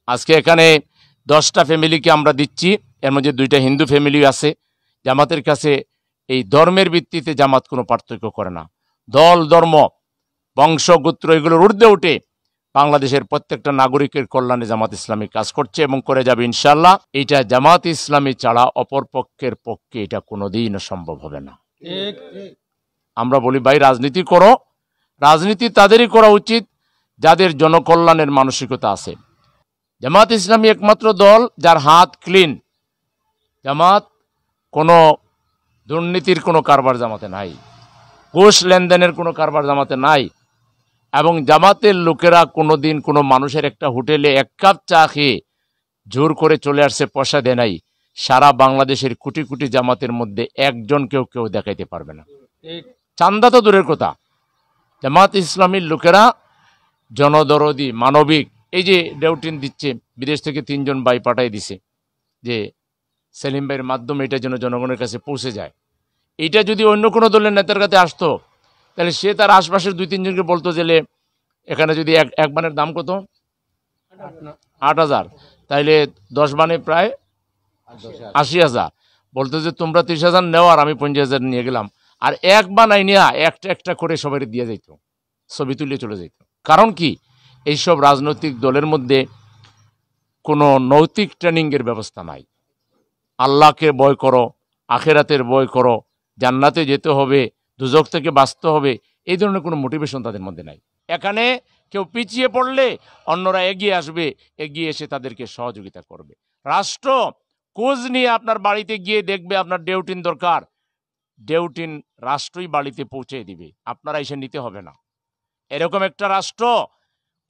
আজকে এখানে 10টা ফ্যামিলিকে আমরা দিচ্ছি, এর মধ্যে 2টা হিন্দু ফ্যামিলি আছে। জামাতের কাছে এই ধর্মের ভিত্তিতে জামাত কোনো পার্থক্য করে না। দল, ধর্ম, বংশ, গোত্র এগুলোর ঊর্ধ্বে উঠে বাংলাদেশের প্রত্যেকটা নাগরিকের কল্যাণে জামাত ইসলামী কাজ করছে এবং করে যাবে ইনশাআল্লাহ। এটা জামাত ইসলামী ছাড়া অপর পক্ষের পক্ষে এটা কোনোদিনও সম্ভব হবে না। আমরা বলি ভাই রাজনীতি করো, রাজনীতি তাদেরই করা উচিত যাদের জনকল্যাণের মানসিকতা আছে। জামাত ইসলামী একমাত্র দল যার হাত ক্লিন। জামাত কোনো দুর্নীতির কোনো কারবার জামাতে নাই, ঘুষ লেনদেনের কোনো কারবার জামাতে নাই, এবং জামাতের লোকেরা কোনোদিন কোনো মানুষের একটা হোটেলে 1 কাপ চা খেয়ে জোর করে চলে আসছে, পয়সা দেয় নাই। সারা বাংলাদেশের কোটি কোটি জামাতের মধ্যে একজন কেউ দেখাইতে পারবে না। চান্দা তো দূরের কথা, জামাত ইসলামীর লোকেরা জনদরদি, মানবিক। এই যে ডেউটিন দিচ্ছে, বিদেশ থেকে 3 জন ভাই পাঠাই দিছে যে সেলিম ভাইয়ের মাধ্যমে এটা যেন জনগণের কাছে পৌঁছে যায়। এইটা যদি অন্য কোনো দলের নেতার কাছে আসতো, তাহলে সে তার আশপাশের 2-3 জনকে বলতো যে এখানে যদি এক বানের দাম কত, 8,000, তাইলে 10 বানে প্রায় 80,000। বলতো যে তোমরা 30,000 নেও আর আমি 50,000 নিয়ে গেলাম, আর এক বানাই নিয়ে একটা করে সবাই দিয়ে যাইত, ছবি তুলে চলে যেত। কারণ কি, এইসব রাজনৈতিক দলের মধ্যে কোনো নৈতিক ট্রেনিংয়ের ব্যবস্থা নাই। আল্লাহকে ভয় করো, আখেরাতের ভয় করো, জান্নাতে যেতে হবে, দুজক থেকে বাঁচতে হবে, এই ধরনের কোনো মোটিভেশন তাদের মধ্যে নাই। এখানে কেউ পিছিয়ে পড়লে অন্যরা এগিয়ে আসবে, এগিয়ে এসে তাদেরকে সহযোগিতা করবে। রাষ্ট্র খোঁজ নিয়ে আপনার বাড়িতে গিয়ে দেখবে আপনার ডেউটিন দরকার, ডেউটিন রাষ্ট্রই বাড়িতে পৌঁছে দিবে, আপনারা এসে নিতে হবে না। এরকম একটা রাষ্ট্র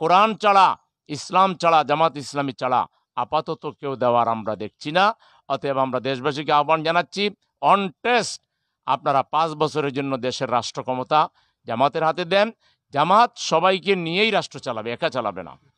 কোরআন ছাড়া, ইসলাম ছাড়া, জামাত ইসলামী ছাড়া আপাতত কেউ দেওয়ার আমরা দেখছি না। অতএব আমরা দেশবাসীকে আহ্বান জানাচ্ছি, অন টেস্ট আপনারা 5 বছরের জন্য দেশের রাষ্ট্র ক্ষমতা জামাতের হাতে দেন। জামাত সবাইকে নিয়েই রাষ্ট্র চালাবে, একা চালাবে না।